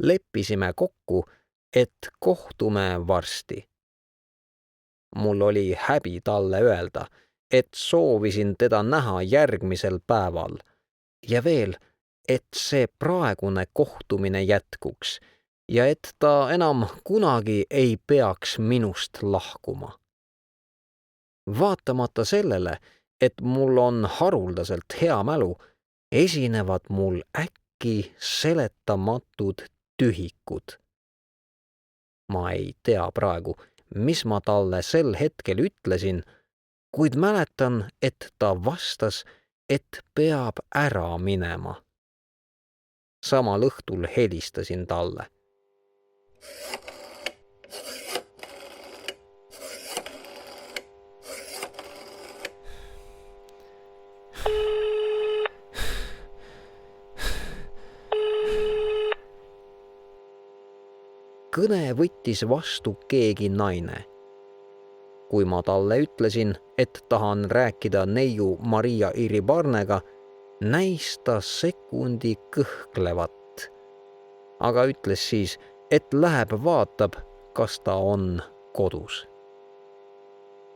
Leppisime kokku, et kohtume varsti. Mul oli häbi talle öelda, et soovisin teda näha järgmisel päeval ja veel, et see praegune kohtumine jätkuks ja et ta enam kunagi ei peaks minust lahkuma. Vaatamata sellele, et mul on haruldaselt hea mälu, esinevad mul äkki seletamatud tühikud. Ma ei tea praegu, mis ma talle sel hetkel ütlesin, kuid mäletan, et ta vastas, et peab ära minema. Samal õhtul helistasin talle. Kõne võttis vastu keegi naine. Kui ma talle ütlesin, et tahan rääkida neiu Maria Iribarnega, näis ta sekundi kõhklevat, aga ütles siis, et läheb vaatab, kas ta on kodus.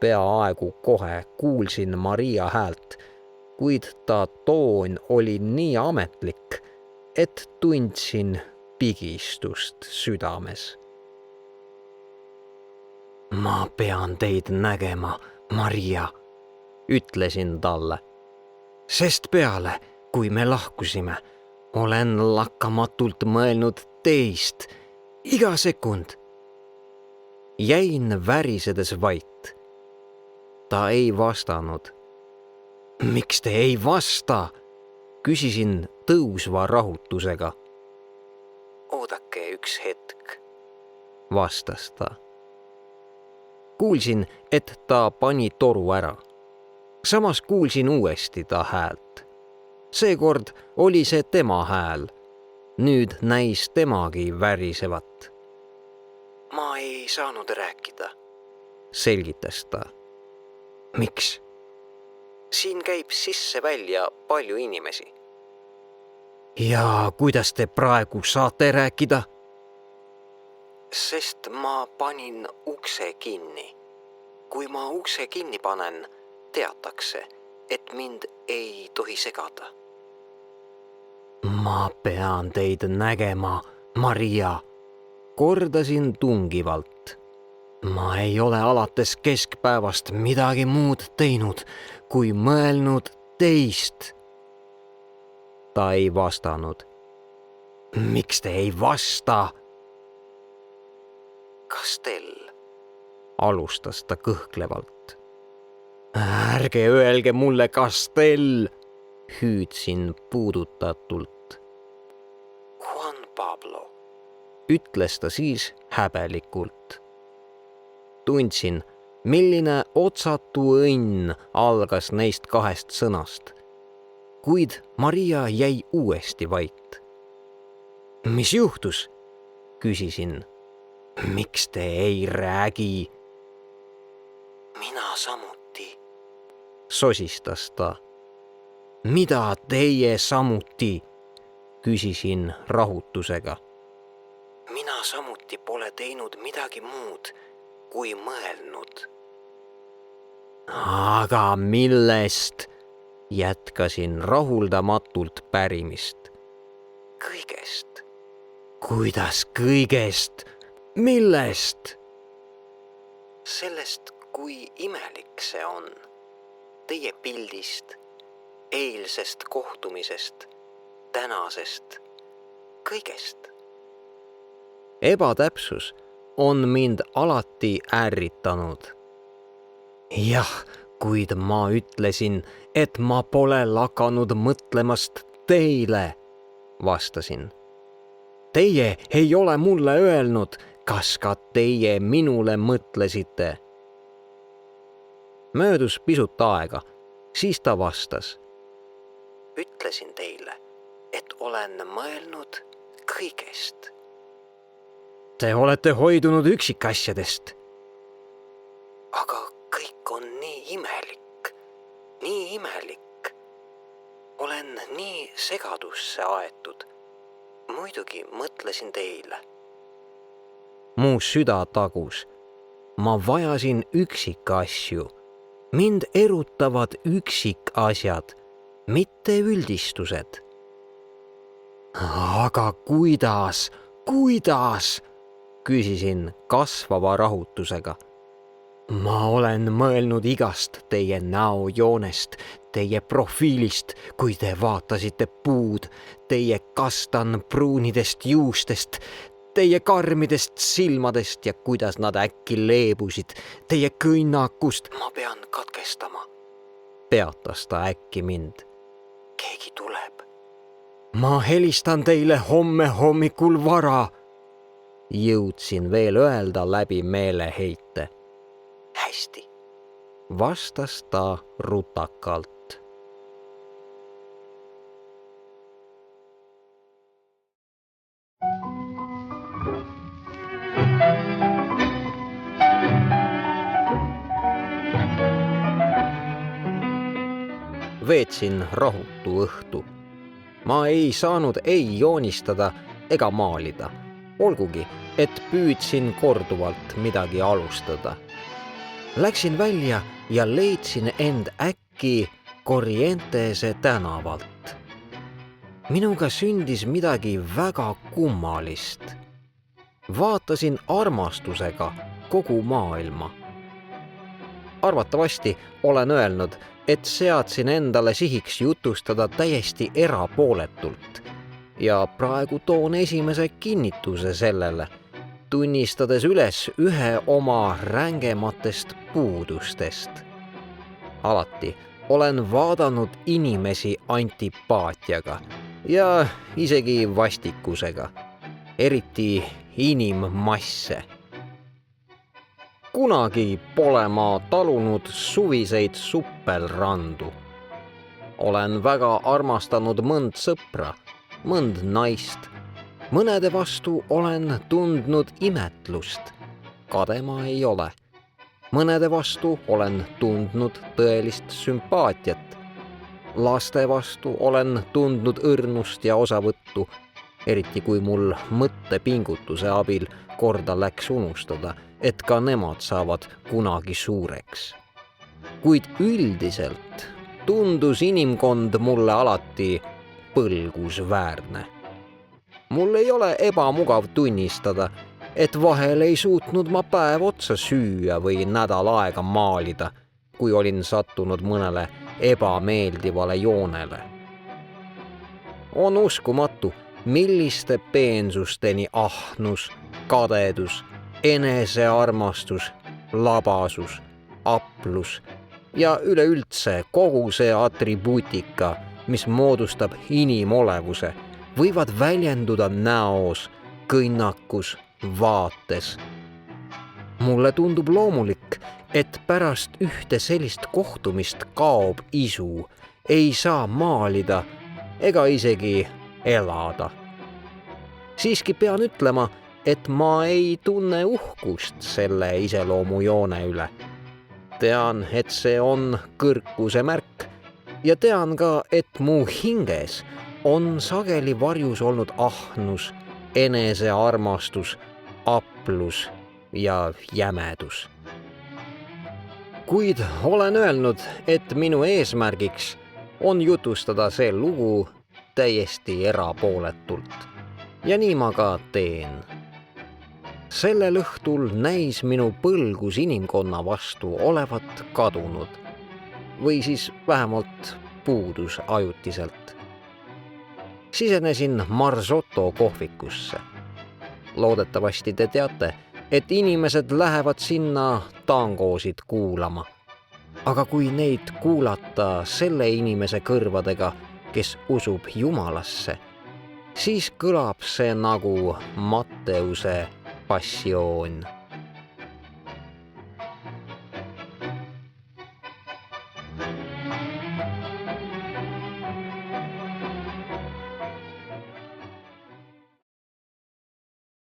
Peaaegu kohe kuulsin Maria häält, kuid ta toon oli nii ametlik, et tundsin pigistust südames. Ma pean teid nägema, Maria, ütlesin talle. Sest peale, kui me lahkusime, olen lakkamatult mõelnud teist iga sekund. Jäin värisedes vait. Ta ei vastanud. Miks te ei vasta? Küsisin tõusva rahutusega. Oodake üks hetk, vastas ta. Kuulsin, et ta pani toru ära. Samas kuulsin uuesti ta häält. Seekord oli see tema hääl. Nüüd näis temagi värisevat. Ma ei saanud rääkida, selgitas ta. Miks? Siin käib sisse-välja palju inimesi. Ja kuidas te praegu saate rääkida? Sest ma panin ukse kinni. Kui ma ukse kinni panen, teatakse, et mind ei tohi segada. Ma pean teid nägema, Maria, kordasin tungivalt. Ma ei ole alates keskpäevast midagi muud teinud, kui mõelnud teist. Ta ei vastanud. Miks te ei vasta? Kastel, alustas ta kõhklevalt. Ärge öelge mulle Kastel, hüüdsin puudutatult. Juan Pablo, ütles ta siis häbelikult. Tundsin, milline otsatu õnn algas neist kahest sõnast, kuid Maria jäi uuesti vait. Mis juhtus? Küsisin. Miks te ei räägi? Mina samuti, sosistas ta. Mida teie samuti? Küsisin rahutusega. Mina samuti pole teinud midagi muud, kui mõelnud. Aga millest? Jätkasin rahuldamatult pärimist. Kõigest. Kuidas kõigest? Millest? Sellest, kui imelik see on. Teie pildist, eilsest kohtumisest, tänasest, kõigest. Ebatäpsus on mind alati ärritanud. Jah, kuid ma ütlesin, et ma pole lakanud mõtlemast teile, vastasin. Teie ei ole mulle öelnud, kas ka teie minule mõtlesite? Möödus pisut aega, siis ta vastas. Ütlesin teile, et olen mõelnud kõigest. Te olete hoidunud üksikasjadest. Aga kõik on nii imelik, nii imelik. Olen nii segadusse aetud. muidugi mõtlesin teile. Mu süda tagus. Ma vajasin üksikasju. Mind erutavad üksikasjad, mitte üldistused. Aga kuidas? Küsisin kasvava rahutusega. Ma olen mõelnud igast teie näojoonest, teie profiilist, kui te vaatasite puud, teie kastanpruunidest juustest, teie karmidest silmadest ja kuidas nad äkki leebusid, teie kõnnakust. Ma pean katkestama, peatas ta äkki mind. Keegi tuleb. Ma helistan teile homme hommikul vara. Jõudsin veel öelda läbi meeleheite. Hästi, vastas ta rutakalt. Veetsin rahutu õhtu. Ma ei saanud ei joonistada ega maalida, olgugi, et püüdsin korduvalt midagi alustada. Läksin välja ja leidsin end äkki Corrientese tänavalt. Minuga sündis midagi väga kummalist. Vaatasin armastusega kogu maailma. Arvatavasti olen öelnud, et seadsin endale sihiks jutustada täiesti erapooletult ja praegu toon esimese kinnituse sellele, tunnistades üles ühe oma rängematest puudustest. Alati olen vaadanud inimesi antipaatiaga ja isegi vastikusega, eriti inimmasse. Kunagi pole ma talunud suviseid suppelrandu. Olen väga armastanud mõnd sõpra, mõnd naist. Mõnede vastu olen tundnud imetlust, kade ma ei ole. Mõnede vastu olen tundnud tõelist sümpaatiat. Laste vastu olen tundnud õrnust ja osavõttu, eriti kui mul mõttepingutuse abil korda läks unustada, et ka nemad saavad kunagi suureks. Kuid üldiselt tundus inimkond mulle alati põlgusväärne. Mul ei ole ebamugav tunnistada, et vahel ei suutnud ma päev otsa süüa või nädal aega maalida, kui olin sattunud mõnele ebameeldivale joonele. On uskumatu, milliste peensusteni ahnus, kadedus, enesearmastus, labasus, aplus ja üleüldse kogu see atribuutika, mis moodustab inimolevuse, võivad väljenduda näos, kõnnakus, vaates. Mulle tundub loomulik, et pärast ühte sellist kohtumist kaob isu, ei saa maalida ega isegi elada. Siiski pean ütlema, et ma ei tunne uhkust selle iseloomujoone üle. Tean, et see on kõrkuse märk ja tean ka, et mu hinges on sageli varjus olnud ahnus, enesearmastus, aplus ja jämedus. Kuid olen öelnud, et minu eesmärgiks on jutustada see lugu täiesti erapooletult. Ja nii ma ka teen. Sellel õhtul näis minu põlgus inimkonna vastu olevat kadunud. Või siis vähemalt puudus ajutiselt. Sisenesin Marzotto kohvikusse. Loodetavasti te teate, et inimesed lähevad sinna tangosid kuulama. Aga kui neid kuulata selle inimese kõrvadega, kes usub Jumalasse, siis kõlab see nagu Matteuse passioon.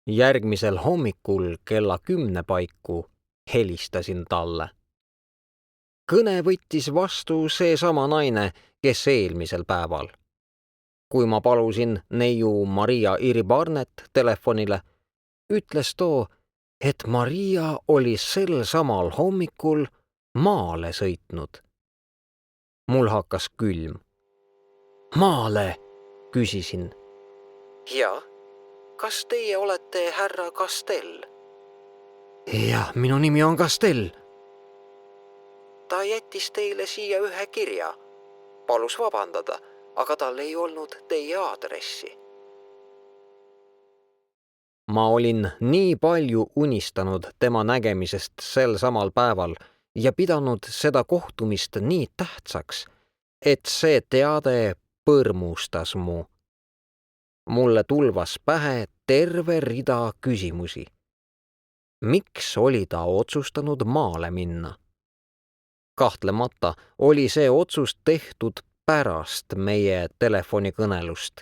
Järgmisel hommikul kella 10 paiku helistasin talle. Kõne võttis vastu seesama naine, kes eelmisel päeval. Kui ma palusin neiu Maria Iribarnet telefonile, ütles too, et Maria oli sel samal hommikul maale sõitnud. Mul hakkas külm. Maale, küsisin. Ja, kas teie olete härra Castell? Jah, minu nimi on Castell. Ta jättis teile siia ühe kirja. Palus vabandada, aga tal ei olnud teie aadressi. Ma olin nii palju unistanud tema nägemisest sel samal päeval ja pidanud seda kohtumist nii tähtsaks, et see teade põrmustas mu. Mulle tulvas pähe terve rida küsimusi. Miks oli ta otsustanud maale minna? Kahtlemata oli see otsus tehtud pärast meie telefonikõnelust.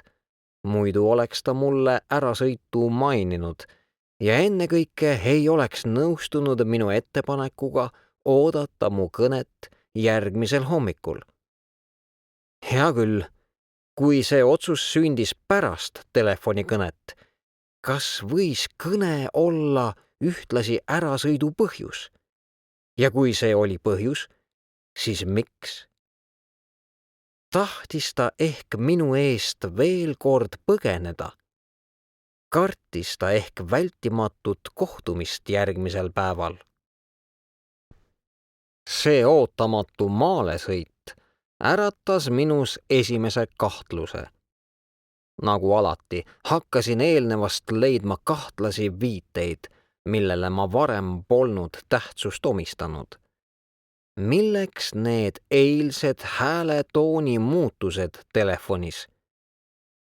Muidu oleks ta mulle ärasõitu maininud ja ennekõike ei oleks nõustunud minu ettepanekuga oodata mu kõnet järgmisel hommikul. Hea küll, kui see otsus sündis pärast telefonikõnet, kas võis kõne olla ühtlasi ärasõidu põhjus? Ja kui see oli põhjus, siis miks? Tahtis ta ehk minu eest veel kord põgeneda? Kartis ta ehk vältimatut kohtumist järgmisel päeval? See ootamatu maalesõit äratas minus esimese kahtluse. Nagu alati, hakkasin eelnevast leidma kahtlasi viiteid, millele ma varem polnud tähtsust omistanud. Milleks need eilsed hääletooni muutused telefonis?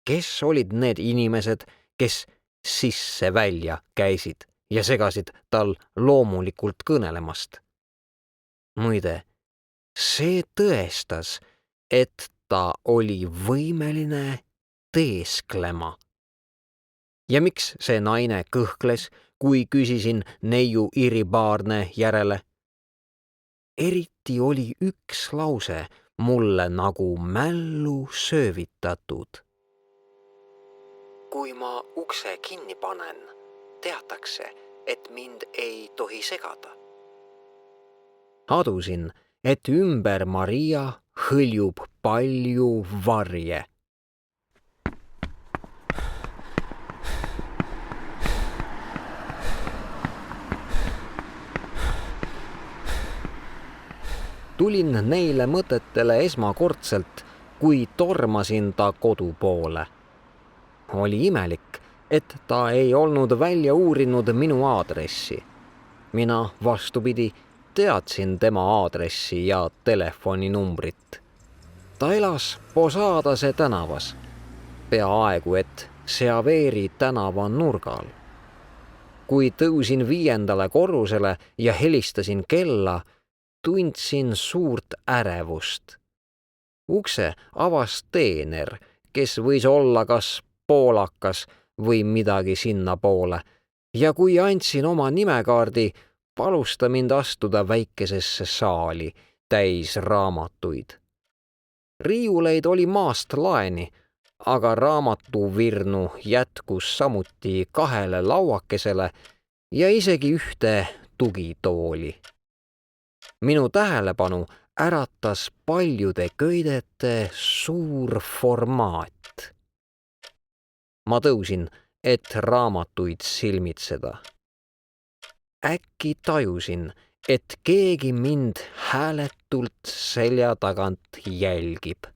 Kes olid need inimesed, kes sisse-välja käisid ja segasid tal loomulikult kõnelemast? Muide, see tõestas, et ta oli võimeline teesklema. Ja miks see naine kõhkles, kui küsisin neiu Iribarne järele? Eriti oli üks lause mulle nagu mällu söövitatud. Kui ma ukse kinni panen, teatakse, et mind ei tohi segada. Adusin, et ümber Maria hõljub palju varje. Tulin neile mõtetele esmakordselt, kui tormasin ta kodu poole. Oli imelik, et ta ei olnud välja uurinud minu aadressi. Mina vastupidi teadsin tema aadressi ja telefoninumbrit. Ta elas Posadase tänavas, peaaegu et Seaveeri tänava nurgal. Kui tõusin 5. korrusele ja helistasin kella, tundsin suurt ärevust. Ukse avas teener, kes võis olla kas poolakas või midagi sinnapoole, ja kui andsin oma nimekaardi, palus ta mind astuda väikesesse saali täis raamatuid. Riiuleid oli maast laeni, aga raamatuvirnu jätkus samuti 2 lauakesele ja isegi 1 tugitooli. Minu tähelepanu äratas paljude köidete suur formaat. Ma tõusin, et raamatuid silmitseda. Äkki tajusin, et keegi mind hääletult selja tagant jälgib.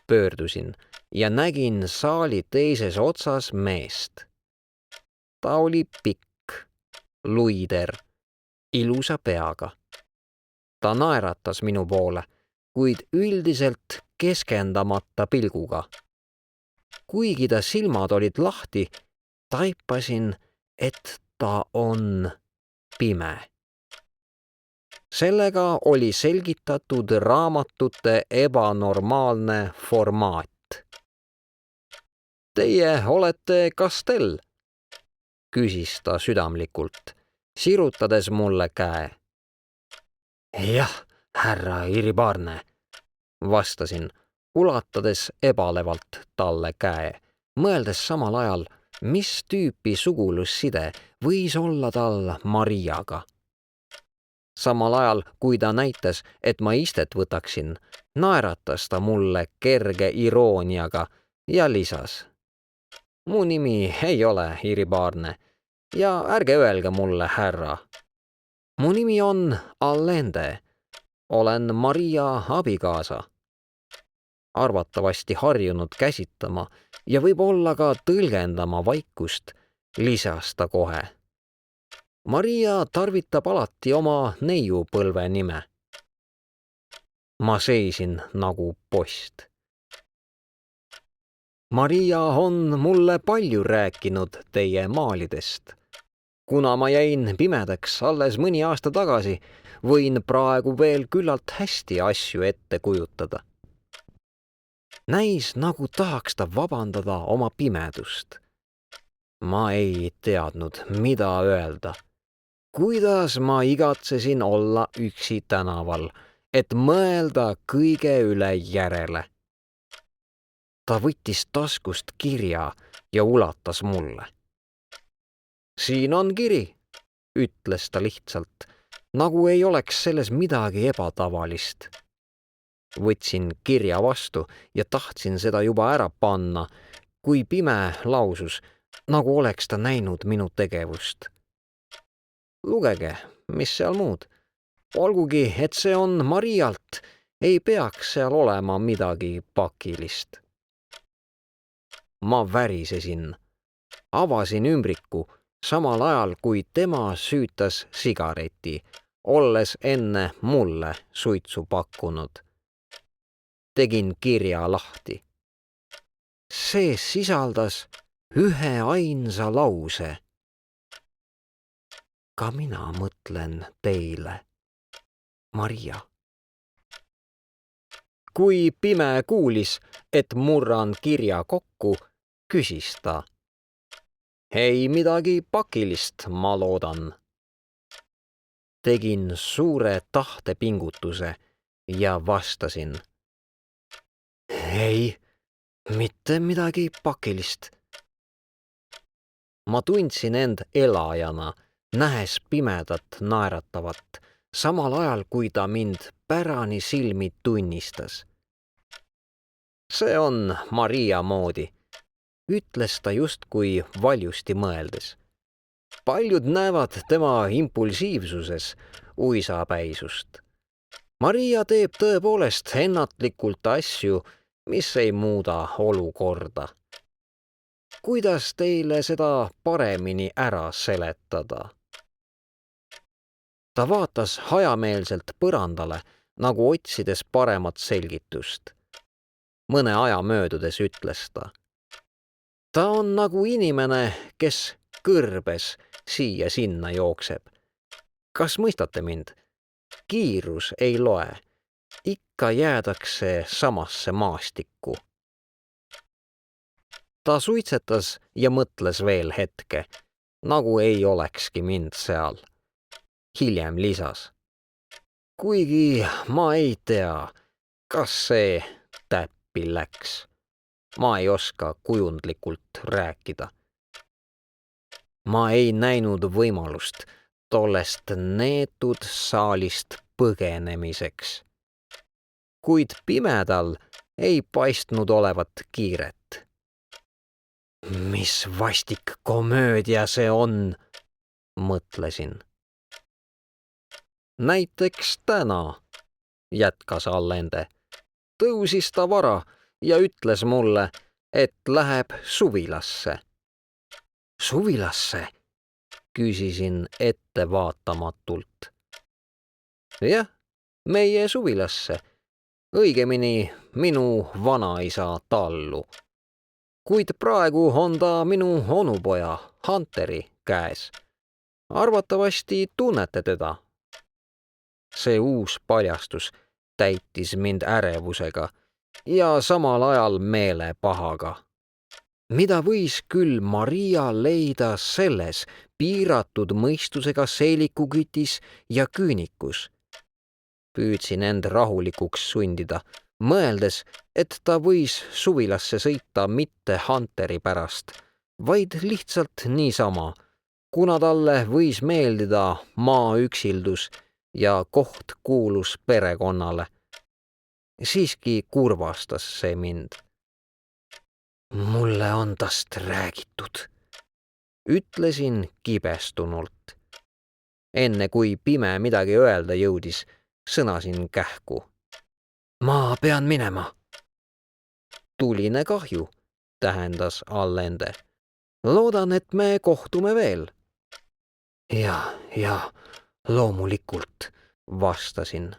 Pöördusin ja nägin saali teises otsas meest. Ta oli pikk, luider, ilusa peaga. Ta naeratas minu poole, kuid üldiselt keskendamata pilguga. Kuigi ta silmad olid lahti, taipasin, et ta on pime. Sellega oli selgitatud raamatute ebanormaalne formaat. Teie olete Castell, küsis ta südamlikult, sirutades mulle käe. Jah, härra Iribarne, vastasin, ulatades ebalevalt talle käe, mõeldes samal ajal, mis tüüpi sugulusside võis olla tal Mariaga. Samal ajal, kui ta näitas, et ma istet võtaksin, naeratas ta mulle kerge irooniaga ja lisas. Mu nimi ei ole Iribarne ja ärge öelge mulle härra. Mu nimi on Allende. Olen Maria abikaasa. Arvatavasti harjunud käsitama ja võib-olla ka tõlgendama vaikust, lisas ta kohe. Maria tarvitab alati oma neiupõlve nime. Ma seisin nagu post. Maria on mulle palju rääkinud teie maalidest. Kuna ma jäin pimedaks alles mõni aasta tagasi, võin praegu veel küllalt hästi asju ette kujutada. Näis nagu tahaks ta vabandada oma pimedust. Ma ei teadnud, mida öelda. Kuidas ma igatsesin olla üksi tänaval, et mõelda kõige üle järele. Ta võttis taskust kirja ja ulatas mulle. Siin on kiri, ütles ta lihtsalt, nagu ei oleks selles midagi ebatavalist. Võtsin kirja vastu ja tahtsin seda juba ära panna, kui pime lausus, nagu oleks ta näinud minu tegevust. Lugege, mis seal muud. Olgugi, et see on Marialt, ei peaks seal olema midagi pakilist. Ma värisesin. Avasin ümbriku, samal ajal kui tema süütas sigareti, olles enne mulle suitsu pakkunud. Tegin kirja lahti. See sisaldas ühe ainsa lause. Ka mina mõtlen teile, Maria. Kui pime kuulis, et murran kirja kokku, küsis ta. Ei midagi pakilist, ma loodan. Tegin suure tahtepingutuse ja vastasin. Ei, mitte midagi pakilist. Ma tundsin end elajana, nähes pimedat naeratavat, samal ajal kui ta mind pärani silmi tunnistas. See on Maria moodi, ütles ta justkui valjusti mõeldes. Paljud näevad tema impulsiivsuses uisapäisust. Maria teeb tõepoolest ennatlikult asju, mis ei muuda olukorda. Kuidas teile seda paremini ära seletada? Ta vaatas hajameelselt põrandale, nagu otsides paremat selgitust. Mõne aja möödudes ütles ta. Ta on nagu inimene, kes kõrbes siia-sinna jookseb. Kas mõistate mind? Kiirus ei loe. Ikka jäädakse samasse maastikku. Ta suitsetas ja mõtles veel hetke, nagu ei olekski mind seal. Hiljem lisas. Kuigi ma ei tea, kas see täppi läks. Ma ei oska kujundlikult rääkida. Ma ei näinud võimalust tollest neetud saalist põgenemiseks. Kuid pimedal ei paistnud olevat kiiret. Mis vastik komöödia see on, mõtlesin. Näiteks täna, jätkas Allende, tõusis ta vara ja ütles mulle, et läheb suvilasse. Suvilasse? Küsisin ettevaatamatult. Jah, meie suvilasse, õigemini minu vanaisa tallu. Kuid praegu on ta minu onupoja Hunteri käes. Arvatavasti tunnete teda. See uus paljastus täitis mind ärevusega ja samal ajal meelepahaga. Mida võis küll Maria leida selles piiratud mõistusega seelikukütis ja küünikus? Püüdsin end rahulikuks sundida, mõeldes, et ta võis suvilasse sõita mitte Hunteri pärast, vaid lihtsalt niisama, kuna talle võis meeldida maaüksildus ja koht kuulus perekonnale. Siiski kurvastas see mind. Mulle on tast räägitud, ütlesin kibestunult. Enne kui pime midagi öelda jõudis, sõnasin kähku. Ma pean minema. Tuline kahju, tähendas Allende. Loodan, et me kohtume veel. Ja loomulikult, vastasin.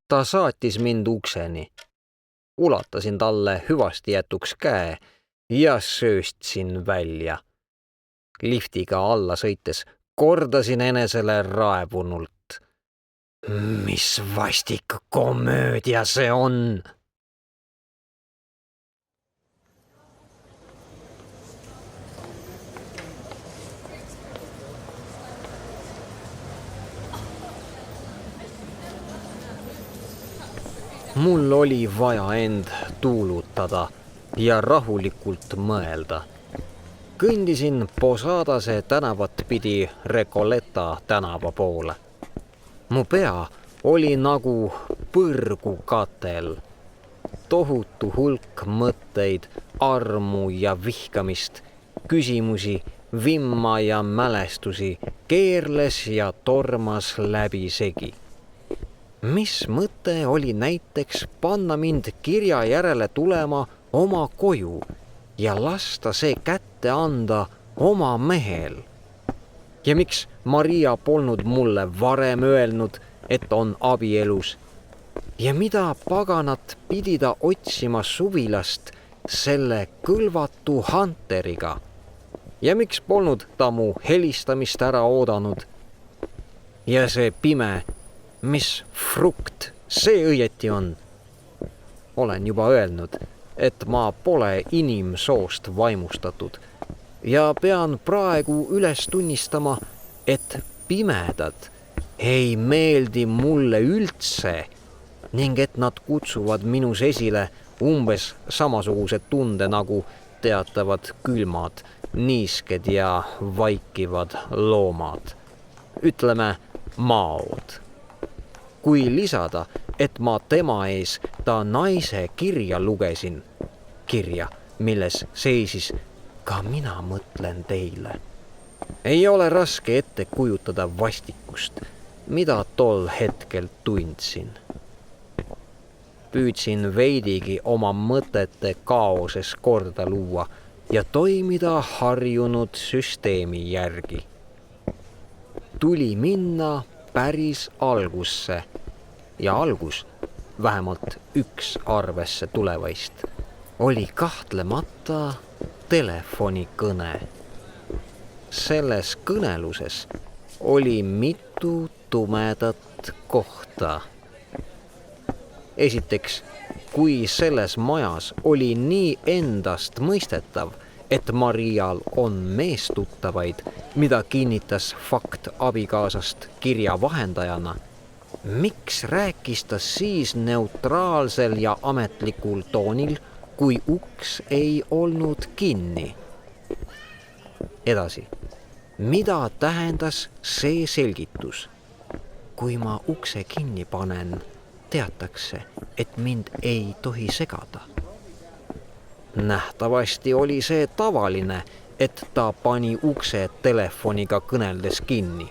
Ta saatis mind ukseni. Ulatasin talle hüvasti jätuks käe ja sööstsin välja. Liftiga alla sõites kordasin enesele raevunult. Mis vastik komöödia see on? Mul oli vaja end tuulutada ja rahulikult mõelda. Kõndisin Posadase tänavat pidi Recoleta tänava poole. Mu pea oli nagu põrgukatel. Tohutu hulk mõtteid, armu ja vihkamist, küsimusi, vimma ja mälestusi keerles ja tormas läbi segi. Mis mõte oli näiteks panna mind kirja järele tulema oma koju ja lasta see kätte anda oma mehel? Ja miks Maria polnud mulle varem öelnud, et on abielus? Ja mida paganat pidi ta otsima suvilast selle kõlvatu Hunteriga? Ja miks polnud ta mu helistamist ära oodanud? Ja see pime, mis frukt see õieti on? Olen juba öelnud, et ma pole inimsoost vaimustatud ja pean praegu üles tunnistama, et pimedad ei meeldi mulle üldse ning et nad kutsuvad minus esile umbes samasugused tunde nagu teatavad külmad, niisked ja vaikivad loomad. Ütleme maod. Kui lisada, et ma tema ees ta naise kirja lugesin, kirja, milles seisis ka mina mõtlen teile. Ei ole raske ette kujutada vastikust, mida tol hetkel tundsin. Püüdsin veidigi oma mõtete kaoses korda luua ja toimida harjunud süsteemi järgi. Tuli minna päris algusse ja algus, vähemalt üks arvesse tulevaist, oli kahtlemata telefonikõne. Selles kõneluses oli mitu tumedat kohta. Esiteks, kui selles majas oli nii endast mõistetav, et Marial on meestuttavaid, mida kinnitas fakt abikaasast kirja vahendajana, miks rääkis ta siis neutraalsel ja ametlikul toonil, kui uks ei olnud kinni? Edasi, mida tähendas see selgitus? Kui ma ukse kinni panen, teatakse, et mind ei tohi segada. Nähtavasti oli see tavaline, et ta pani ukse telefoniga kõneldes kinni.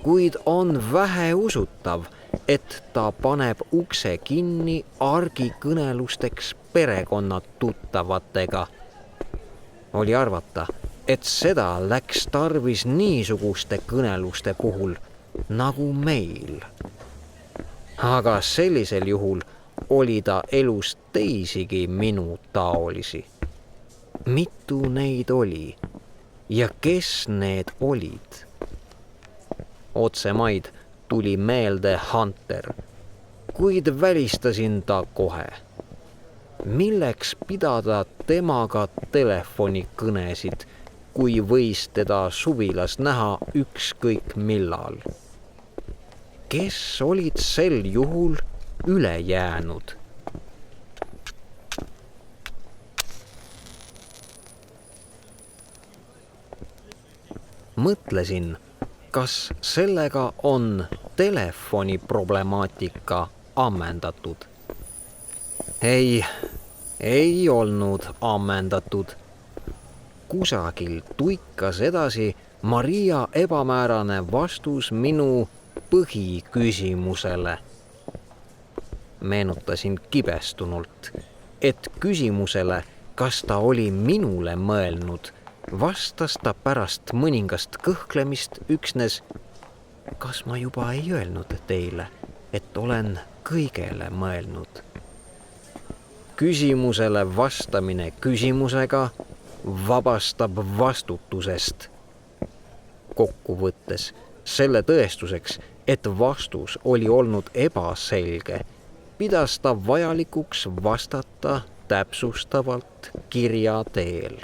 Kuid on vähe usutav, et ta paneb ukse kinni argikõnelusteks perekonna tuttavatega. Oli arvata, et seda läks tarvis niisuguste kõneluste puhul nagu meil. Aga sellisel juhul oli ta elus teisigi minu taolisi. Mitu neid oli ja kes need olid? Otsemaid tuli meelde Hunter, kuid välistasin ta kohe. Milleks pidada temaga telefonikõnesid, kui võis teda suvilas näha ükskõik millal? Kes olid sel juhul üle jäänud. Mõtlesin, kas sellega on telefoni problemaatika ammendatud. Ei olnud ammendatud. Kusagil tuikas edasi Maria ebamäärane vastus minu põhiküsimusele. Meenutasin kibestunult, et küsimusele, kas ta oli minule mõelnud, vastas ta pärast mõningast kõhklemist üksnes, kas ma juba ei öelnud teile, et olen kõigele mõelnud. Küsimusele vastamine küsimusega vabastab vastutusest. Kokkuvõttes selle tõestuseks, et vastus oli olnud ebaselge, pidas ta vajalikuks vastata täpsustavalt kirja teel.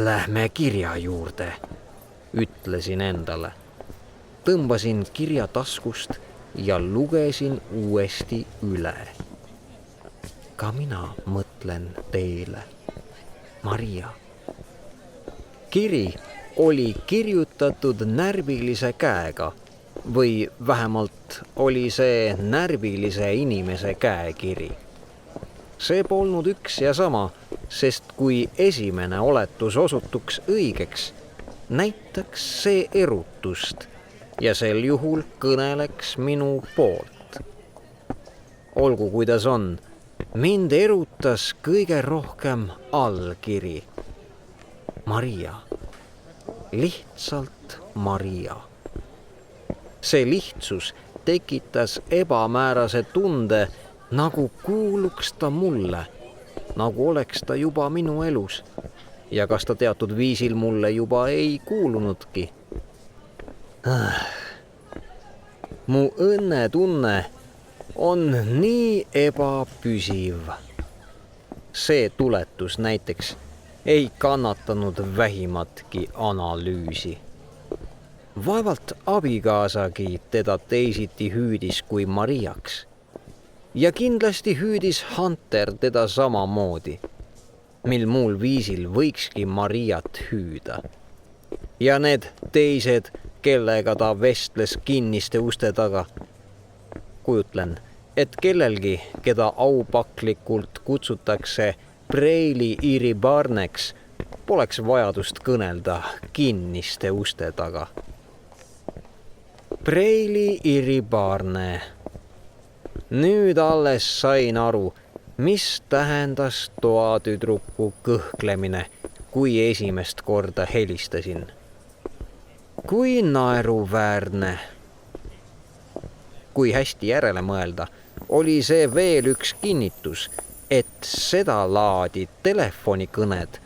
Lähme kirja juurde, ütlesin endale. Tõmbasin kirja taskust ja lugesin uuesti üle. Ka mina mõtlen teile, Maria. Kiri oli kirjutatud närvilise käega või vähemalt oli see närvilise inimese käekiri. See polnud üks ja sama, sest kui esimene oletus osutuks õigeks, näitaks see erutust ja sel juhul kõneleks minu poolt. Olgu kuidas on, mind erutas kõige rohkem allkiri. Maria. Lihtsalt Maria. See lihtsus tekitas ebamäärase tunde, nagu kuuluks ta mulle, nagu oleks ta juba minu elus ja kas ta teatud viisil mulle juba ei kuulunudki. Mu õnnetunne on nii ebapüsiv. See tuletus näiteks ei kannatanud vähimatki analüüsi. Vaevalt abikaasagi teda teisiti hüüdis kui Mariaks. Ja kindlasti hüüdis Hunter teda samamoodi, mil muul viisil võikski Mariat hüüda. Ja need teised, kellega ta vestles kinniste uste taga. Kujutlen, et kellelgi, keda aupaklikult kutsutakse Preili Iribarneks, poleks vajadust kõnelda kinniste uste taga. Preili Iribarne. Nüüd alles sain aru, mis tähendas toatüdruku kõhklemine, kui esimest korda helistasin. Kui naeruväärne. Kui hästi järele mõelda, oli see veel üks kinnitus, et seda laadi telefonikõned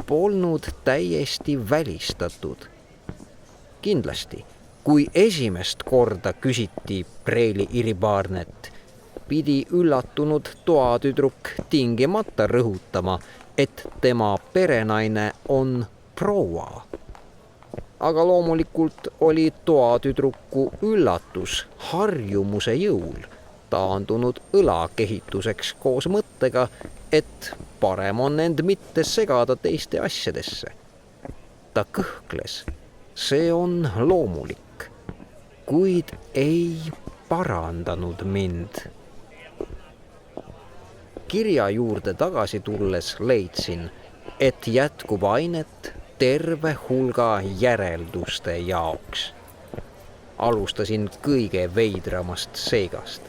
polnud täiesti välistatud. Kindlasti, kui esimest korda küsiti Preili Iribarnet, pidi üllatunud toatüdruk tingimata rõhutama, et tema perenaine on proua. Aga loomulikult oli toatüdruku üllatus harjumuse jõul taandunud õlakehituseks koos mõttega, et parem on end mitte segada teiste asjadesse. Ta kõhkles, see on loomulik, kuid ei parandanud mind. Kirja juurde tagasi tulles leidsin, et jätkub ainet terve hulga järelduste jaoks. Alustasin kõige veidramast seigast.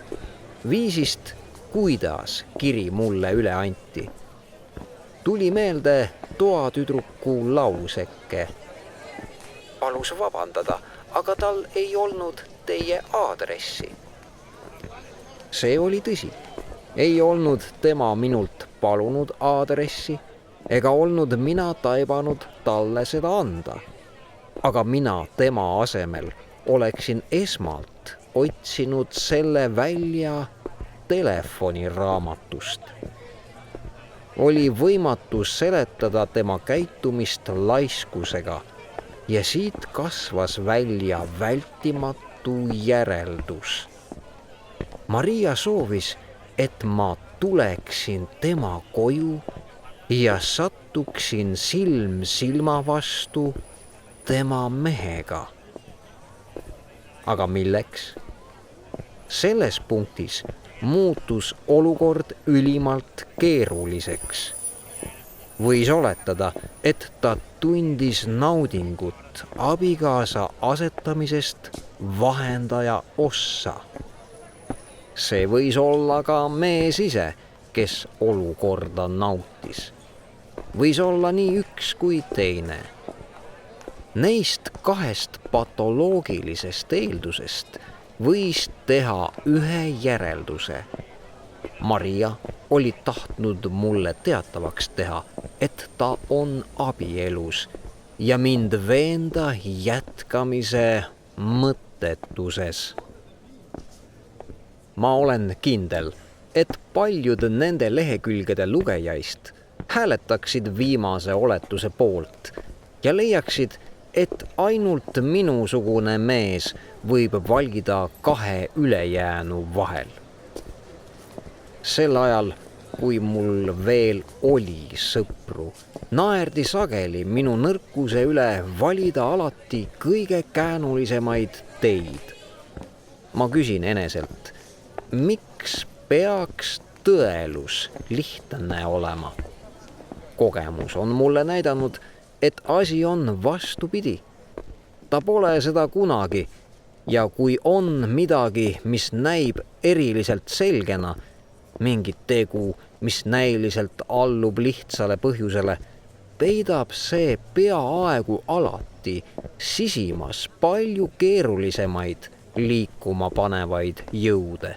Viisist, kuidas kiri mulle üle anti. Tuli meelde toatüdruku lauseke. Palus vabandada, aga tal ei olnud teie aadressi. See oli tõsi. Ei olnud tema minult palunud aadressi ega olnud mina taibanud talle seda anda. Aga mina tema asemel oleksin esmalt otsinud selle välja telefoniraamatust. Oli võimatu seletada tema käitumist laiskusega ja siit kasvas välja vältimatu järeldus. Maria soovis, et ma tuleksin tema koju ja sattuksin silm silma vastu tema mehega. Aga milleks? Selles punktis muutus olukord ülimalt keeruliseks. Võis oletada, et ta tundis naudingut abikaasa asetamisest vahendaja ossa. See võis olla ka mees ise, kes olukorda nautis. Võis olla nii üks kui teine. Neist kahest patoloogilisest eeldusest võis teha ühe järelduse. Maria oli tahtnud mulle teatavaks teha, et ta on abielus ja mind veenda jätkamise mõttetuses. Ma olen kindel, et paljud nende lehekülgede lugejaist hääletaksid viimase oletuse poolt ja leiaksid, et ainult minusugune mees võib valida kahe ülejäänu vahel. Sel ajal, kui mul veel oli sõpru, naerdi sageli minu nõrkuse üle valida alati kõige käänulisemaid teid. Ma küsin eneselt, miks peaks tõelus lihtne olema? Kogemus on mulle näidanud, et asi on vastupidi. Ta pole seda kunagi ja kui on midagi, mis näib eriliselt selgena, mingit tegu, mis näiliselt allub lihtsale põhjusele, peidab see peaaegu alati sisimas palju keerulisemaid liikuma panevaid jõude.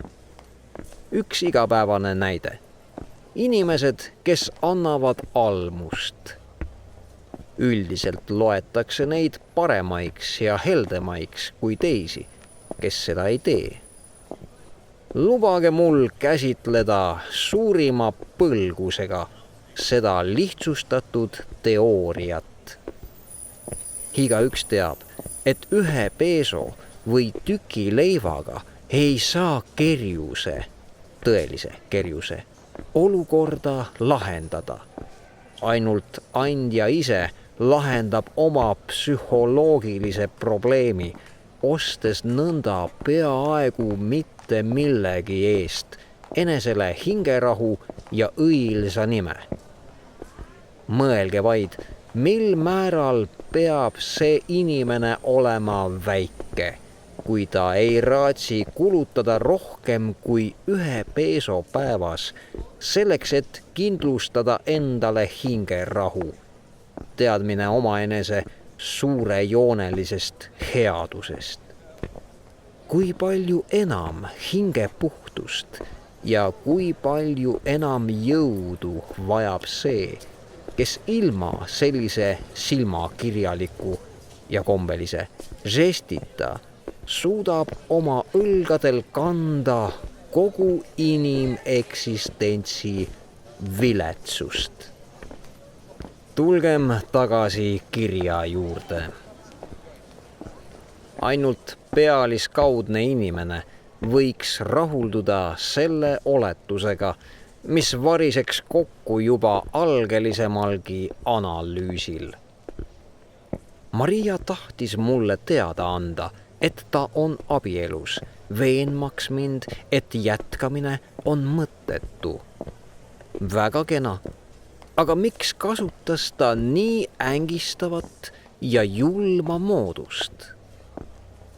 Üks igapäevane näide. Inimesed, kes annavad almust. Üldiselt loetakse neid paremaiks ja heldemaiks kui teisi, kes seda ei tee. Lubage mul käsitleda suurima põlgusega seda lihtsustatud teooriat. Igaüks teab, et ühe peeso või tüki leivaga ei saa tõelise kerjuse olukorda lahendada. Ainult andja ise lahendab oma psühholoogilise probleemi, ostes nõnda peaaegu mitte millegi eest enesele hingerahu ja õilsa nime. Mõelge vaid, mil määral peab see inimene olema väike, kui ta ei raatsi kulutada rohkem kui 1 peeso päevas, selleks et kindlustada endale hingerahu. Teadmine omaenese suurejoonelisest headusest. Kui palju enam hingepuhtust ja kui palju enam jõudu vajab see, kes ilma sellise silmakirjaliku ja kombelise žestita suudab oma õlgadel kanda kogu inimeksistentsi viletsust. Tulgem tagasi kirja juurde. Ainult pealiskaudne inimene võiks rahulduda selle oletusega, mis variseks kokku juba algelisemalgi analüüsil. Maria tahtis mulle teada anda, et ta on abielus, veenmaks mind, et jätkamine on mõttetu. Väga kena. Aga miks kasutas ta nii ängistavat ja julma moodust?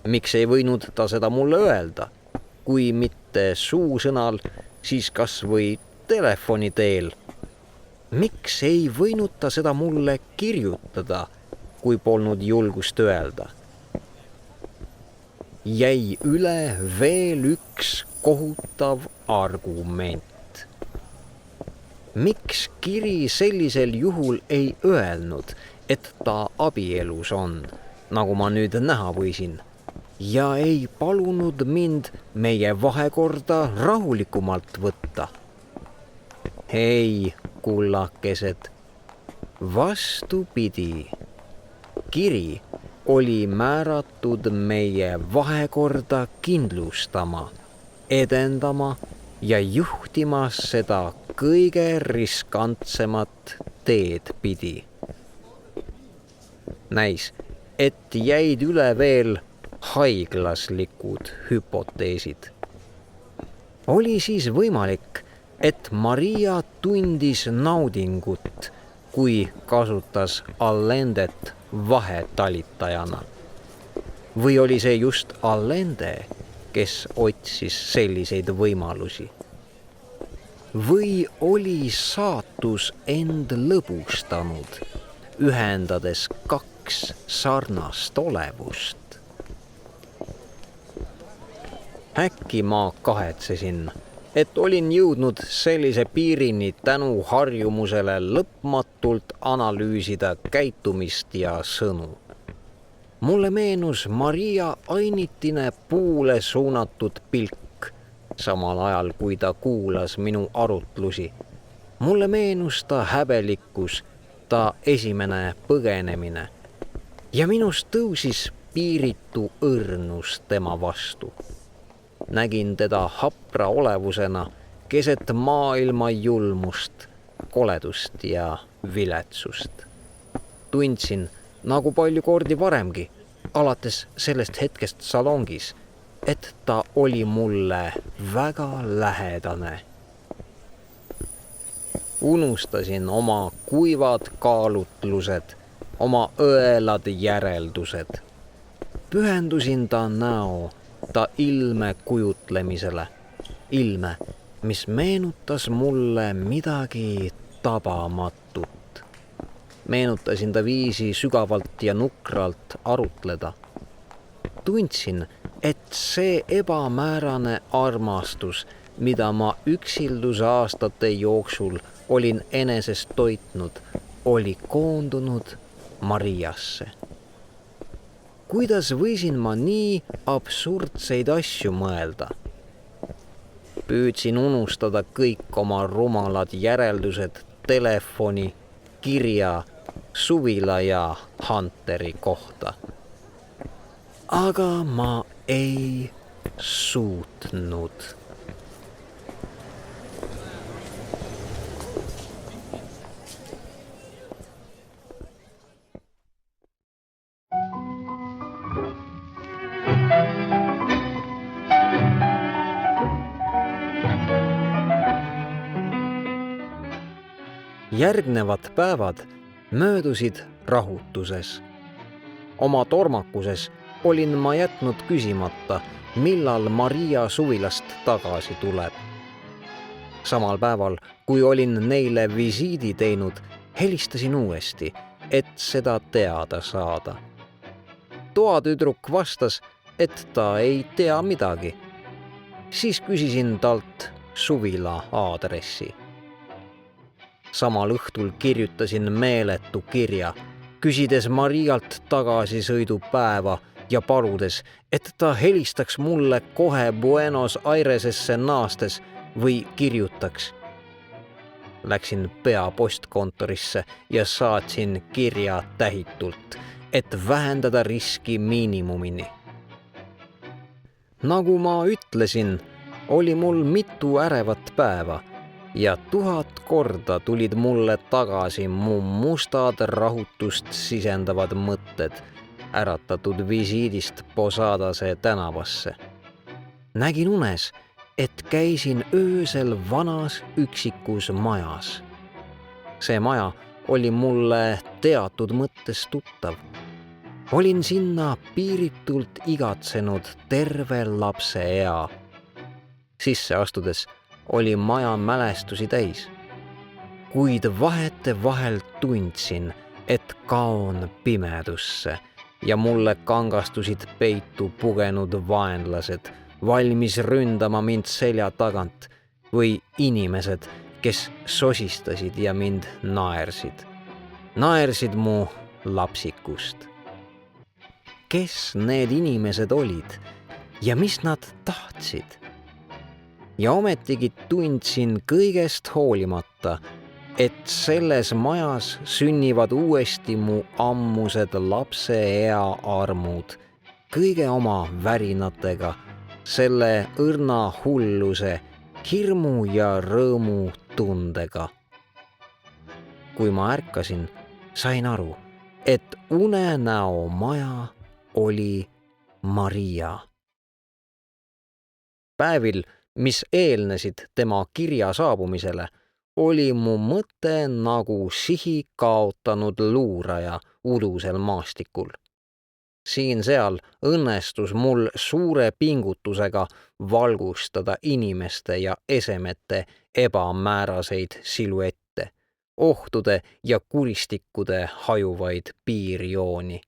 Miks ei võinud ta seda mulle öelda, kui mitte suusõnal, siis kas või telefoni teel? Miks ei võinud ta seda mulle kirjutada, kui polnud julgust öelda? Jäi üle veel üks kohutav argument. Miks kiri sellisel juhul ei öelnud, et ta abielus on, nagu ma nüüd näha võisin, ja ei palunud mind meie vahekorda rahulikumalt võtta? Ei, kullakesed, vastupidi. Kiri oli määratud meie vahekorda kindlustama edendama ja juhtima seda kõige riskantsemat teed pidi. Näis, et jäid üle veel haiglaslikud hüpoteesid. Oli siis võimalik, et Maria tundis naudingut, kui kasutas Allendet vahetalitajana. Või oli see just Allende, kes otsis selliseid võimalusi? Või oli saatus end lõbustanud, ühendades kaks sarnast olevust? Äkki ma kahetsesin, et olin jõudnud sellise piirini tänu harjumusele lõpmatult analüüsida käitumist ja sõnu. Mulle meenus Maria ainitine puule suunatud pilk, samal ajal kui ta kuulas minu arutlusi. Mulle meenus ta häbelikkus, ta esimene põgenemine ja minust tõusis piiritu õrnus tema vastu. Nägin teda hapra olevusena keset maailma julmust, koledust ja viletsust. Tundsin, nagu palju kordi varemgi, alates sellest hetkest salongis, et ta oli mulle väga lähedane. Unustasin oma kuivad kaalutlused, oma õelad järeldused. Pühendusin ta näo, ta ilme kujutlemisele, ilme, mis meenutas mulle midagi tabamatut. Meenutasin ta viisi sügavalt ja nukralt arutleda. Tundsin, et see ebamäärane armastus, mida ma üksilduse aastate jooksul olin enesest toitnud, oli koondunud Mariasse. Kuidas võisin ma nii absurdseid asju mõelda? Püüdsin unustada kõik oma rumalad järeldused telefoni, kirja, suvila ja Hunteri kohta. Aga ma ei suutnud. Järgnevad päevad möödusid rahutuses. Oma tormakuses olin ma jätnud küsimata, millal Maria suvilast tagasi tuleb. Samal päeval, kui olin neile visiidi teinud, helistasin uuesti, et seda teada saada. Toatüdruk vastas, et ta ei tea midagi. Siis küsisin talt suvila aadressi. Samal õhtul kirjutasin meeletu kirja, küsides Marialt tagasisõidupäeva ja paludes, et ta helistaks mulle kohe Buenos Airesesse naastes või kirjutaks. Läksin peapostkontorisse ja saatsin kirja tähitult, et vähendada riski miinimumini. Nagu ma ütlesin, oli mul mitu ärevat päeva ja 1000 korda tulid mulle tagasi mu mustad rahutust sisendavad mõtted, äratatud visiidist Posadase tänavasse. Nägin unes, et käisin öösel vanas üksikus majas. See maja oli mulle teatud mõttes tuttav. Olin sinna piiritult igatsenud terve lapse ea. Sisse astudes oli maja mälestusi täis. Kuid vahetevahel tundsin, et kaon pimedusse ja mulle kangastusid peitu pugenud vaenlased, valmis ründama mind selja tagant, või inimesed, kes sosistasid ja mind naersid. Naersid mu lapsikust. Kes need inimesed olid ja mis nad tahtsid? Ja ometigi tundsin kõigest hoolimata, et selles majas sünnivad uuesti mu ammused lapse ea armud, kõige oma värinatega, selle õrna hulluse, hirmu ja rõõmu tundega. Kui ma ärkasin, sain aru, et unenäo maja oli Maria. Päevil, mis eelnesid tema kirja saabumisele, oli mu mõte nagu sihi kaotanud luuraja udusel maastikul. Siin-seal õnnestus mul suure pingutusega valgustada inimeste ja esemete ebamääraseid siluette, ohtude ja kuristikkude hajuvaid piirjooni.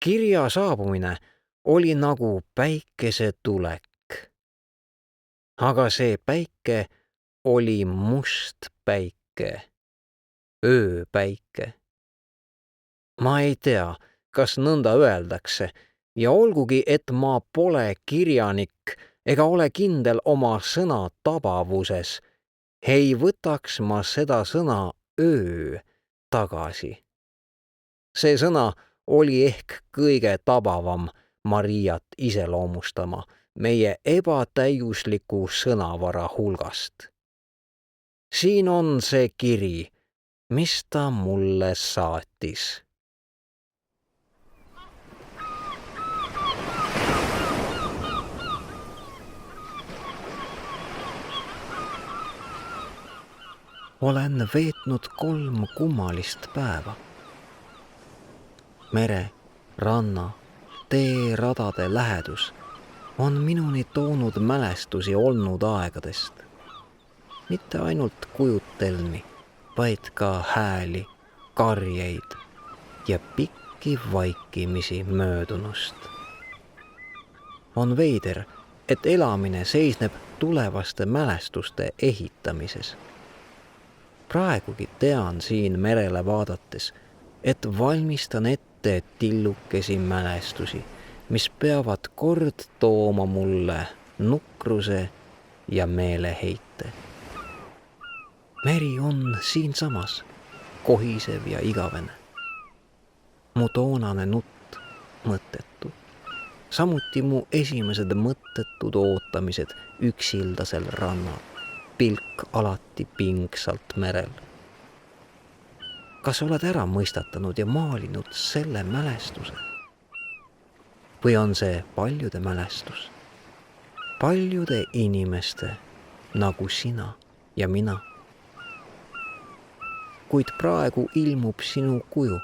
Kirja saabumine oli nagu päikesetulek. Aga see päike oli must päike, ööpäike. Ma ei tea, kas nõnda öeldakse, ja olgugi, et ma pole kirjanik ega ole kindel oma sõna tabavuses, ei võtaks ma seda sõna öö tagasi. See sõna oli ehk kõige tabavam Mariat iseloomustama meie ebatäiusliku sõnavara hulgast. Siin on see kiri, mis ta mulle saatis. Olen veetnud 3 kummalist päeva. Mere, ranna, teeradade lähedus on minuni toonud mälestusi olnud aegadest. Mitte ainult kujutelmi, vaid ka hääli, karjeid ja pikki vaikimisi möödunust. On veider, et elamine seisneb tulevaste mälestuste ehitamises. Praegugi tean siin merele vaadates, et valmistan ette tillukesi mälestusi, mis peavad kord tooma mulle nukruse ja meeleheite. Meri on siinsamas, kohisev ja igavene. Mu toonane nutt mõttetu, samuti mu esimesed mõttetud ootamised üksildasel rannal, pilk alati pingsalt merel. Kas oled ära mõistatanud ja maalinud selle mälestuse? Või on see paljude mälestus? Paljude inimeste nagu sina ja mina. Kuid praegu ilmub sinu kuju.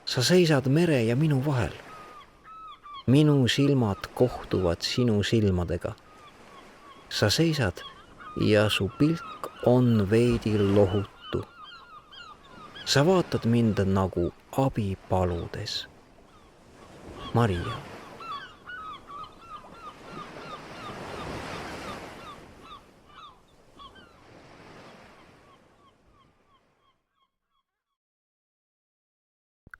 Sa seisad mere ja minu vahel. Minu silmad kohtuvad sinu silmadega. Sa seisad ja su pilk on veidi lohutu. Sa vaatad mind nagu abi paludes. Maria.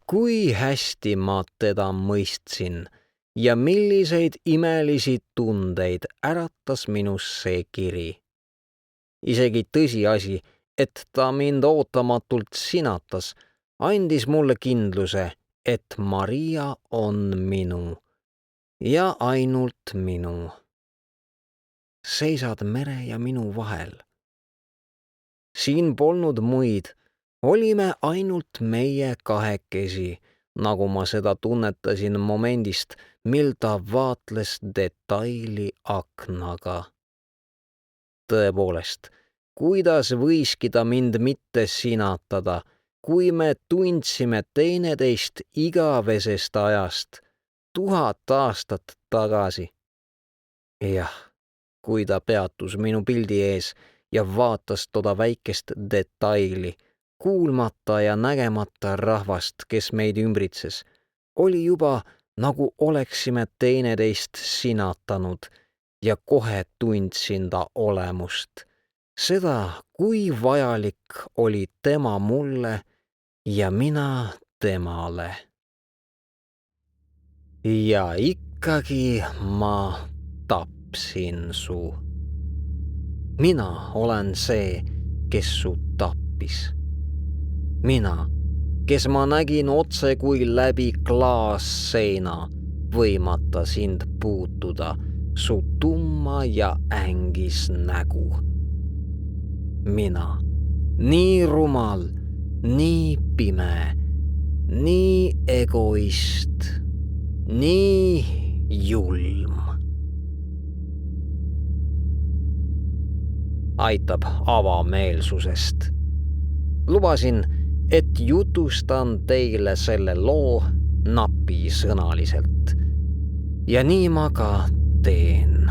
Kui hästi ma teda mõistsin ja milliseid imelisi tundeid äratas minus see kiri. Isegi tõsiasi, et ta mind ootamatult sinatas, andis mulle kindluse, et Maria on minu ja ainult minu. Seisad mere ja minu vahel. Siin polnud muid, olime ainult meie kahekesi, nagu ma seda tunnetasin momendist, mil ta vaatles detaili aknaga. Tõepoolest, kuidas võiski ta mind mitte sinatada, kui me tundsime teineteist igavesest ajast 1000 aastat tagasi. Jah, kui ta peatus minu pildi ees ja vaatas toda väikest detaili, kuulmata ja nägemata rahvast, kes meid ümbritses, oli juba nagu oleksime teineteist sinatanud ja kohe tundsin ta olemust. Seda, kui vajalik oli tema mulle ja mina temale. Ja ikkagi ma tapsin su. Mina olen see, kes su tappis. Mina, kes ma nägin otse kui läbi klaasseina võimata sind puutuda su tumma ja ängis nägu. Mina, nii rumal, nii pime, nii egoist, nii julm. Aitab avameelsusest. Lubasin, et jutustan teile selle loo napisõnaliselt. Ja nii ma ka teen.